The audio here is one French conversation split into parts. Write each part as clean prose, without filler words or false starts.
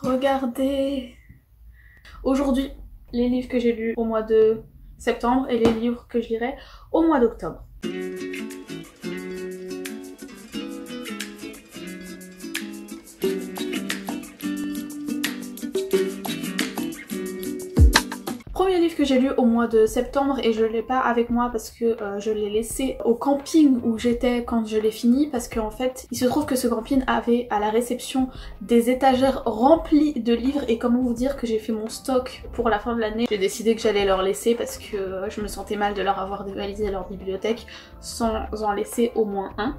Regardez aujourd'hui les livres que j'ai lus au mois de septembre et les livres que je lirai au mois d'octobre. Premier livre que j'ai lu au mois de septembre et je l'ai pas avec moi parce que je l'ai laissé au camping où j'étais quand je l'ai fini, parce qu'en fait il se trouve que ce camping avait à la réception des étagères remplies de livres, et comment vous dire que j'ai fait mon stock pour la fin de l'année. J'ai décidé que j'allais leur laisser parce que je me sentais mal de leur avoir dévalisé leur bibliothèque sans en laisser au moins un.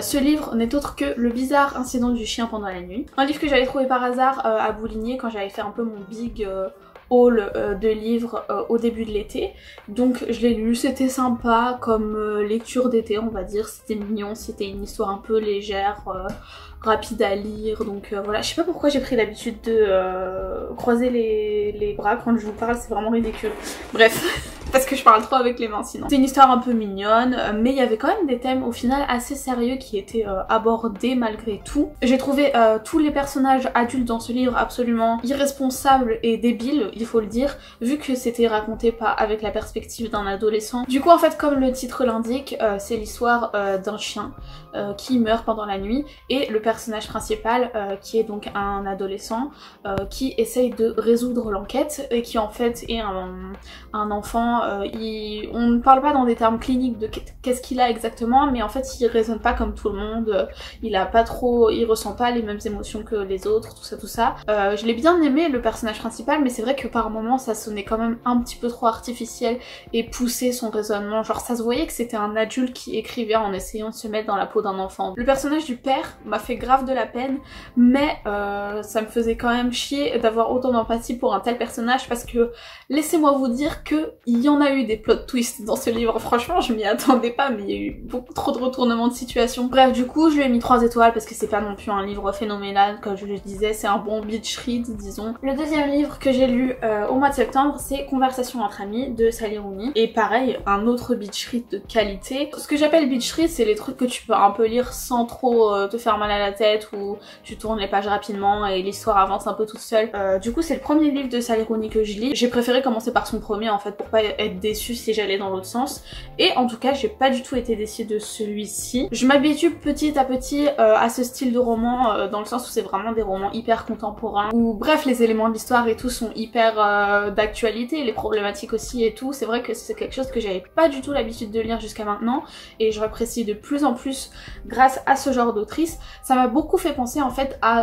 Ce livre n'est autre que Le bizarre incident du chien pendant la nuit. Un livre que j'avais trouvé par hasard à Bouligné quand j'avais fait un peu mon big haul de livres au début de l'été, donc je l'ai lu, c'était sympa comme lecture d'été on va dire, c'était mignon, c'était une histoire un peu légère, rapide à lire, donc voilà. Je sais pas pourquoi j'ai pris l'habitude de croiser les bras quand je vous parle, c'est vraiment ridicule. Bref, parce que je parle trop avec les mains sinon. C'est une histoire un peu mignonne, mais il y avait quand même des thèmes au final assez sérieux qui étaient abordés malgré tout. J'ai trouvé tous les personnages adultes dans ce livre absolument irresponsables et débiles, il faut le dire, vu que c'était raconté avec la perspective d'un adolescent. Du coup en fait, comme le titre l'indique, c'est l'histoire d'un chien qui meurt pendant la nuit, et le personnage principal qui est donc un adolescent qui essaye de résoudre l'enquête et qui en fait est un enfant. On ne parle pas dans des termes cliniques de qu'est-ce qu'il a exactement, mais en fait il raisonne pas comme tout le monde, il ressent pas les mêmes émotions que les autres, tout ça. Je l'ai bien aimé le personnage principal, mais c'est vrai que par moments ça sonnait quand même un petit peu trop artificiel et poussé son raisonnement, genre ça se voyait que c'était un adulte qui écrivait en essayant de se mettre dans la peau d'un enfant. Le personnage du père m'a fait grave de la peine, mais ça me faisait quand même chier d'avoir autant d'empathie pour un tel personnage, parce que laissez-moi vous dire que il y en a eu des plot twists dans ce livre, franchement je m'y attendais pas, mais il y a eu beaucoup trop de retournements de situation. Bref, du coup je lui ai mis 3 étoiles parce que c'est pas non plus un livre phénoménal, comme je le disais, c'est un bon beach read disons. Le deuxième livre que j'ai lu au mois de septembre, c'est Conversation entre amis de Sally Rooney, et pareil, un autre beach read de qualité. Ce que j'appelle beach read, c'est les trucs que tu peux un peu lire sans trop te faire mal à la tête, où tu tournes les pages rapidement et l'histoire avance un peu toute seule. Du coup c'est le premier livre de Sally Rooney que je lis. J'ai préféré commencer par son premier en fait pour pas être déçue si j'allais dans l'autre sens, et en tout cas j'ai pas du tout été déçue de celui-ci. Je m'habitue petit à petit à ce style de roman, dans le sens où c'est vraiment des romans hyper contemporains, où bref les éléments de l'histoire et tout sont hyper d'actualité, les problématiques aussi et tout. C'est vrai que c'est quelque chose que j'avais pas du tout l'habitude de lire jusqu'à maintenant, et je l'apprécie de plus en plus grâce à ce genre d'autrice. Ça m'a beaucoup fait penser en fait à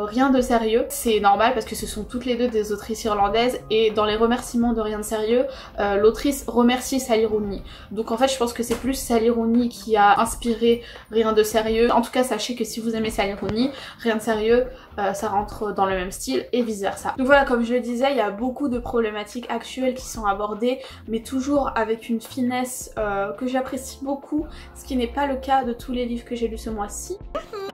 Rien de sérieux. C'est normal parce que ce sont toutes les deux des autrices irlandaises, et dans les remerciements de Rien de sérieux, l'autrice remercie Sally Rooney. Donc en fait je pense que c'est plus Sally Rooney qui a inspiré Rien de sérieux. En tout cas sachez que si vous aimez Sally Rooney, Rien de sérieux ça rentre dans le même style et vice versa. Donc voilà, comme je le disais, il y a beaucoup de problématiques actuelles qui sont abordées, mais toujours avec une finesse que j'apprécie beaucoup, ce qui n'est pas le cas de tous les livres que j'ai lus ce mois-ci.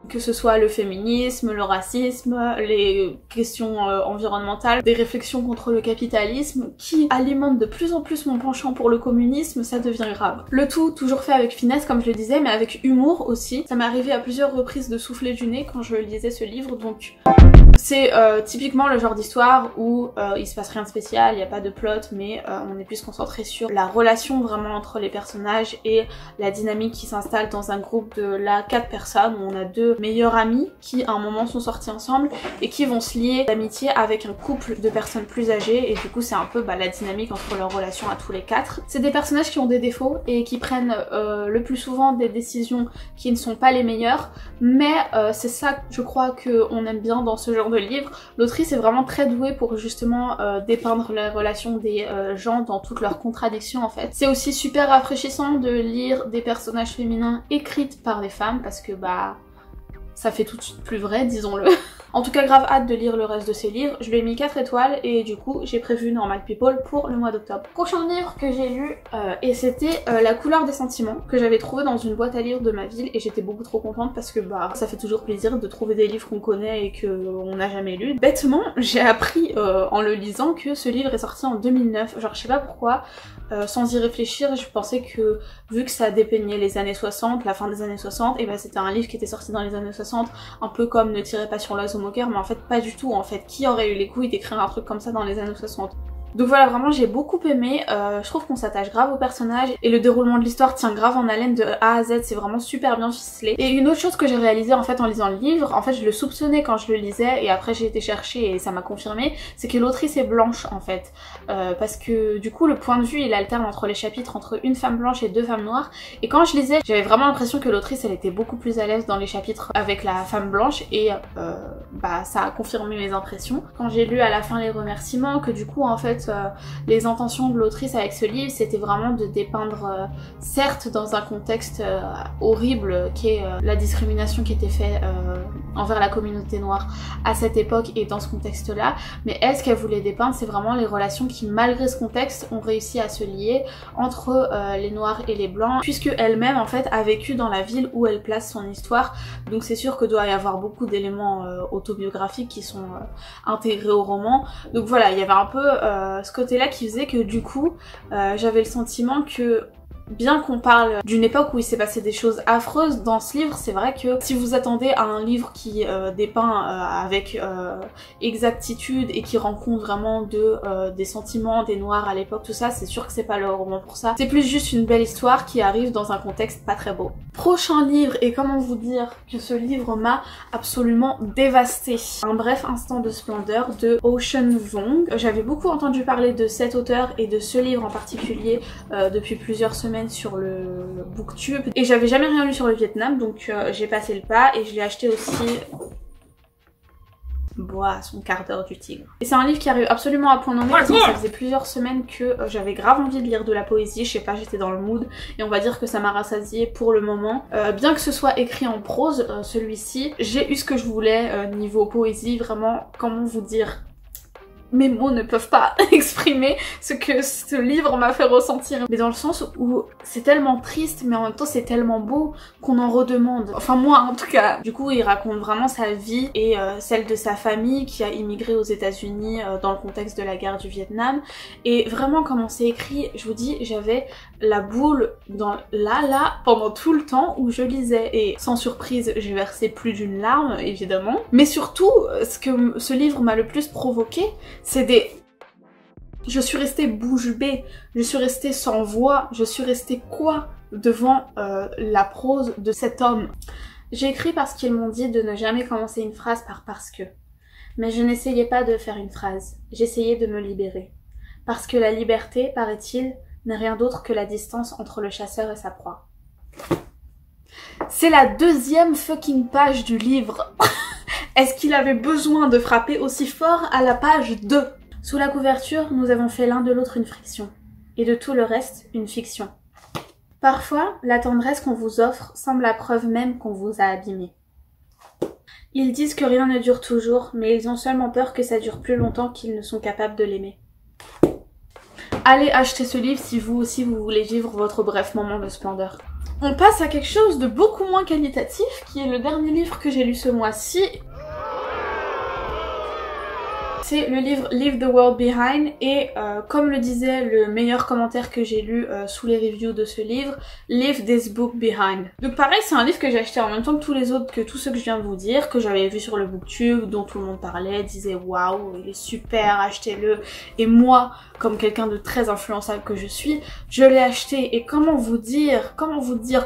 Que ce soit le féminisme, le racisme, les questions environnementales, des réflexions contre le capitalisme qui alimentent de plus en plus mon penchant pour le communisme, ça devient grave. Le tout toujours fait avec finesse comme je le disais, mais avec humour aussi. Ça m'est arrivé à plusieurs reprises de souffler du nez quand je lisais ce livre, donc c'est typiquement le genre d'histoire où il se passe rien de spécial, il n'y a pas de plot, mais on est plus concentré sur la relation vraiment entre les personnages et la dynamique qui s'installe dans un groupe de 4 personnes, où on a 2 meilleurs amis qui à un moment sont sortis ensemble et qui vont se lier d'amitié avec un couple de personnes plus âgées, et du coup c'est un peu la dynamique entre leurs relations à tous les 4. C'est des personnages qui ont des défauts et qui prennent le plus souvent des décisions qui ne sont pas les meilleures, mais c'est ça je crois qu'on aime bien dans ce genre de livre. L'autrice est vraiment très douée pour justement dépeindre les relations des gens dans toutes leurs contradictions en fait. C'est aussi super rafraîchissant de lire des personnages féminins écrites par des femmes, parce que ça fait tout de suite plus vrai, disons-le. En tout cas, grave hâte de lire le reste de ces livres. Je lui ai mis 4 étoiles et du coup, j'ai prévu Normal People pour le mois d'octobre. Prochain livre que j'ai lu, et c'était La couleur des sentiments, que j'avais trouvé dans une boîte à livres de ma ville, et j'étais beaucoup trop contente parce que ça fait toujours plaisir de trouver des livres qu'on connaît et qu'on n'a jamais lus. Bêtement, j'ai appris en le lisant que ce livre est sorti en 2009. Genre, je sais pas pourquoi, sans y réfléchir, je pensais que vu que ça dépeignait les années 60, la fin des années 60, et ben c'était un livre qui était sorti dans les années 60, un peu comme Ne tirez pas sur l'oiseau moqueur, mais en fait pas du tout en fait. Qui aurait eu les couilles d'écrire un truc comme ça dans les années 60? Donc voilà, vraiment j'ai beaucoup aimé, je trouve qu'on s'attache grave au personnage et le déroulement de l'histoire tient grave en haleine de A à Z, c'est vraiment super bien ficelé. Et une autre chose que j'ai réalisée en fait en lisant le livre, en fait je le soupçonnais quand je le lisais et après j'ai été chercher et ça m'a confirmé, c'est que l'autrice est blanche en fait. Parce que du coup le point de vue il alterne entre les chapitres entre une femme blanche et deux femmes noires, et quand je lisais j'avais vraiment l'impression que l'autrice elle était beaucoup plus à l'aise dans les chapitres avec la femme blanche et bah ça a confirmé mes impressions. Quand j'ai lu à la fin les remerciements, que du coup en fait les intentions de l'autrice avec ce livre c'était vraiment de dépeindre certes dans un contexte horrible qui est la discrimination qui était faite envers la communauté noire à cette époque et dans ce contexte là, mais elle ce qu'elle voulait dépeindre c'est vraiment les relations qui malgré ce contexte ont réussi à se lier entre les noirs et les blancs, puisque elle-même en fait a vécu dans la ville où elle place son histoire, donc c'est sûr que doit y avoir beaucoup d'éléments autobiographiques qui sont intégrés au roman. Donc voilà, il y avait un peu ce côté-là qui faisait que du coup j'avais le sentiment que bien qu'on parle d'une époque où il s'est passé des choses affreuses dans ce livre, c'est vrai que si vous attendez à un livre qui dépeint avec exactitude et qui rend compte vraiment des sentiments des noirs à l'époque, tout ça, c'est sûr que c'est pas le roman pour ça. C'est plus juste une belle histoire qui arrive dans un contexte pas très beau. Prochain livre, et comment vous dire que ce livre m'a absolument dévastée. Un bref instant de splendeur de Ocean Vuong. J'avais beaucoup entendu parler de cet auteur et de ce livre en particulier depuis plusieurs semaines sur le booktube et j'avais jamais rien lu sur le Vietnam, donc j'ai passé le pas et je l'ai acheté aussi. Bois son quart d'heure du tigre. Et c'est un livre qui arrive absolument à point nommé parce que ça faisait plusieurs semaines que j'avais grave envie de lire de la poésie, je sais pas, j'étais dans le mood et on va dire que ça m'a rassasiée pour le moment. Bien que ce soit écrit en prose, celui-ci, j'ai eu ce que je voulais niveau poésie, vraiment, comment vous dire, mes mots ne peuvent pas exprimer ce que ce livre m'a fait ressentir. Mais dans le sens où c'est tellement triste, mais en même temps c'est tellement beau qu'on en redemande. Enfin moi en tout cas. Du coup il raconte vraiment sa vie et celle de sa famille qui a immigré aux États-Unis dans le contexte de la guerre du Vietnam. Et vraiment comment c'est écrit, je vous dis, j'avais la boule dans là pendant tout le temps où je lisais. Et sans surprise j'ai versé plus d'une larme évidemment. Mais surtout ce que ce livre m'a le plus provoqué, c'est des... Je suis restée bouche bée, je suis restée sans voix, je suis restée quoi devant la prose de cet homme. J'ai écrit parce qu'ils m'ont dit de ne jamais commencer une phrase par parce que. Mais je n'essayais pas de faire une phrase, j'essayais de me libérer. Parce que la liberté, paraît-il, n'est rien d'autre que la distance entre le chasseur et sa proie. C'est la deuxième fucking page du livre. Est-ce qu'il avait besoin de frapper aussi fort à la page 2? Sous la couverture, nous avons fait l'un de l'autre une friction, et de tout le reste, une fiction. Parfois, la tendresse qu'on vous offre semble la preuve même qu'on vous a abîmé. Ils disent que rien ne dure toujours, mais ils ont seulement peur que ça dure plus longtemps qu'ils ne sont capables de l'aimer. Allez acheter ce livre si vous aussi vous voulez vivre votre bref moment de splendeur. On passe à quelque chose de beaucoup moins qualitatif, qui est le dernier livre que j'ai lu ce mois-ci. C'est le livre Leave the World Behind et comme le disait le meilleur commentaire que j'ai lu sous les reviews de ce livre, Leave this book behind. Donc pareil, c'est un livre que j'ai acheté en même temps que tous les autres, que tous ceux que je viens de vous dire, que j'avais vu sur le booktube, dont tout le monde parlait, disait waouh, il est super, achetez-le. Et moi, comme quelqu'un de très influençable que je suis, je l'ai acheté et comment vous dire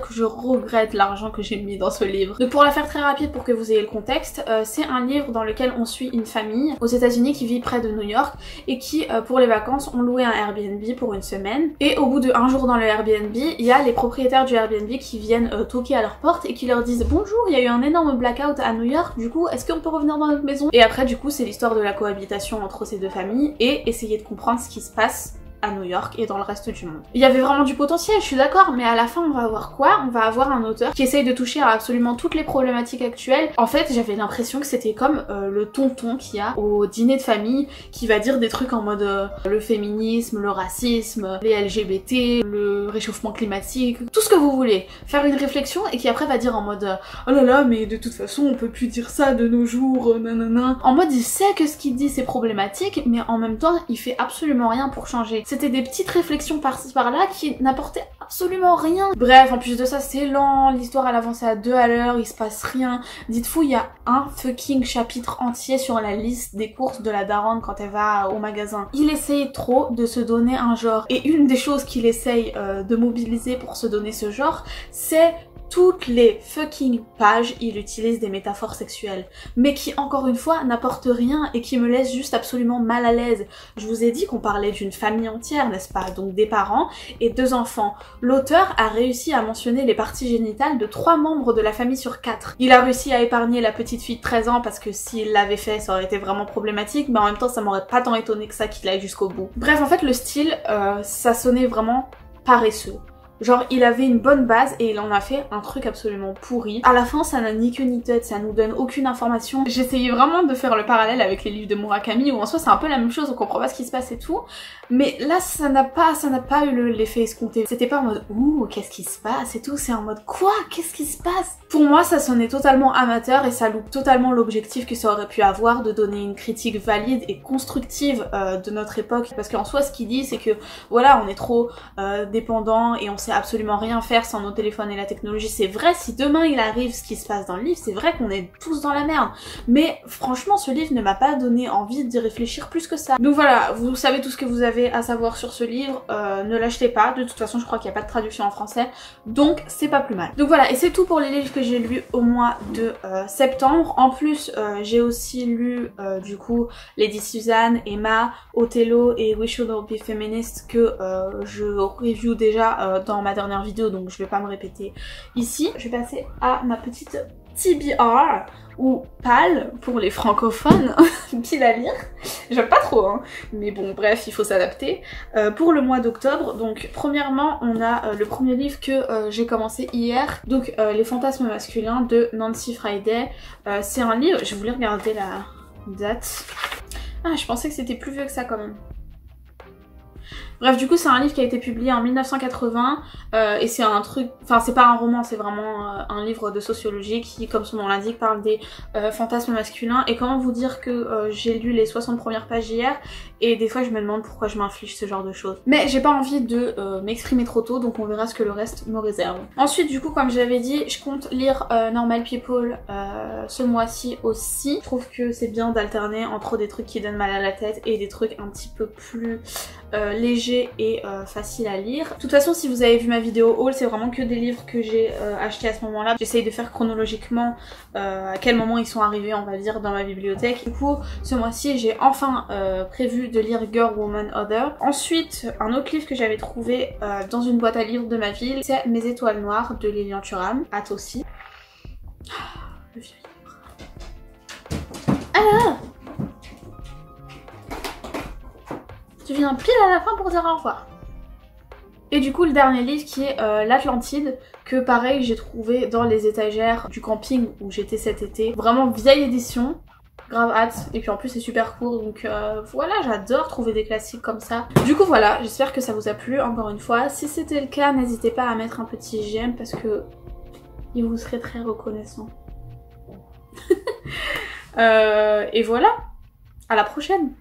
que je regrette l'argent que j'ai mis dans ce livre. Donc pour la faire très rapide pour que vous ayez le contexte, c'est un livre dans lequel on suit une famille aux États-Unis qui vit près de New York et qui pour les vacances ont loué un Airbnb pour une semaine, et au bout de un jour dans le Airbnb, il y a les propriétaires du Airbnb qui viennent toquer à leur porte et qui leur disent bonjour, il y a eu un énorme blackout à New York, du coup est-ce qu'on peut revenir dans notre maison? Et après du coup c'est l'histoire de la cohabitation entre ces deux familles et essayer de comprendre ce qui se passe à New York et dans le reste du monde. Il y avait vraiment du potentiel, je suis d'accord, mais à la fin on va avoir quoi? On va avoir un auteur qui essaye de toucher à absolument toutes les problématiques actuelles. En fait j'avais l'impression que c'était comme le tonton qu'il y a au dîner de famille qui va dire des trucs en mode le féminisme, le racisme, les LGBT, le réchauffement climatique, tout ce que vous voulez. Faire une réflexion et qui après va dire en mode oh là là mais de toute façon on peut plus dire ça de nos jours, nanana. En mode il sait que ce qu'il dit c'est problématique mais en même temps il fait absolument rien pour changer. C'était des petites réflexions par-ci par-là qui n'apportaient absolument rien. Bref, en plus de ça, c'est lent, l'histoire elle avançait à 2 à l'heure, il se passe rien. Dites-vous, il y a un fucking chapitre entier sur la liste des courses de la daronne quand elle va au magasin. Il essaye trop de se donner un genre. Et une des choses qu'il essaye de mobiliser pour se donner ce genre, c'est toutes les fucking pages, il utilise des métaphores sexuelles, mais qui, encore une fois, n'apportent rien et qui me laissent juste absolument mal à l'aise. Je vous ai dit qu'on parlait d'une famille entière, n'est-ce pas? Donc des parents et 2 enfants. L'auteur a réussi à mentionner les parties génitales de 3 membres de la famille sur 4. Il a réussi à épargner la petite fille de 13 ans parce que s'il l'avait fait, ça aurait été vraiment problématique, mais en même temps, ça m'aurait pas tant étonné que ça qu'il aille jusqu'au bout. Bref, en fait, le style, ça sonnait vraiment paresseux. Genre, il avait une bonne base et il en a fait un truc absolument pourri. À la fin, ça n'a ni queue ni tête, ça nous donne aucune information. J'essayais vraiment de faire le parallèle avec les livres de Murakami, où en soi c'est un peu la même chose, on comprend pas ce qui se passe et tout. Mais là, ça n'a pas eu l'effet escompté. C'était pas en mode « Ouh, qu'est-ce qui se passe ?» et tout, c'est en mode « Quoi? Qu'est-ce qui se passe ?» Pour moi, ça sonnait totalement amateur et ça loupe totalement l'objectif que ça aurait pu avoir de donner une critique valide et constructive de notre époque. Parce qu'en soi, ce qu'il dit, c'est que voilà, on est trop dépendant et on sait absolument rien faire sans nos téléphones et la technologie. C'est vrai, si demain il arrive ce qui se passe dans le livre, c'est vrai qu'on est tous dans la merde. Mais franchement, ce livre ne m'a pas donné envie d'y réfléchir plus que ça. Donc voilà, vous savez tout ce que vous avez à savoir sur ce livre, ne l'achetez pas, de toute façon je crois qu'il n'y a pas de traduction en français, donc c'est pas plus mal. Donc voilà, et c'est tout pour les livres que j'ai lus au mois de septembre. En plus, j'ai aussi lu du coup Lady Suzanne, Emma, Othello et We Should All Be Feminist que je review déjà dans ma dernière vidéo, donc je vais pas me répéter ici. Je vais passer à ma petite TBR, ou PAL pour les francophones, pile à lire. J'aime pas trop, hein, mais bon, bref, il faut s'adapter. Pour le mois d'octobre, donc premièrement, on a le premier livre que j'ai commencé hier, donc Les fantasmes masculins de Nancy Friday. C'est un livre, je voulais regarder la date. Ah, je pensais que c'était plus vieux que ça quand même. Bref, du coup, c'est un livre qui a été publié en 1980 et c'est un truc... Enfin, c'est pas un roman, c'est vraiment un livre de sociologie qui, comme son nom l'indique, parle des fantasmes masculins. Et comment vous dire que j'ai lu les 60 premières pages hier et des fois je me demande pourquoi je m'inflige ce genre de choses. Mais j'ai pas envie de m'exprimer trop tôt, donc on verra ce que le reste me réserve. Ensuite, du coup, comme j'avais dit, je compte lire Normal People ce mois-ci aussi. Je trouve que c'est bien d'alterner entre des trucs qui donnent mal à la tête et des trucs un petit peu plus légers et facile à lire. De toute façon, si vous avez vu ma vidéo haul, c'est vraiment que des livres que j'ai achetés à ce moment-là. J'essaye de faire chronologiquement à quel moment ils sont arrivés, on va dire, dans ma bibliothèque. Du coup, ce mois-ci, j'ai enfin prévu de lire Girl, Woman, Other. Ensuite, un autre livre que j'avais trouvé dans une boîte à livres de ma ville, c'est Mes étoiles noires de Lilian Thuram. Hâte aussi. Le vieux livre. Ah! Tu viens pile à la fin pour dire au revoir. Et du coup, le dernier livre qui est l'Atlantide, que pareil j'ai trouvé dans les étagères du camping où j'étais cet été. Vraiment vieille édition, grave hâte. Et puis en plus c'est super court, donc voilà, j'adore trouver des classiques comme ça. Du coup voilà, j'espère que ça vous a plu encore une fois. Si c'était le cas, n'hésitez pas à mettre un petit j'aime parce que il vous serait très reconnaissant. Et voilà, à la prochaine.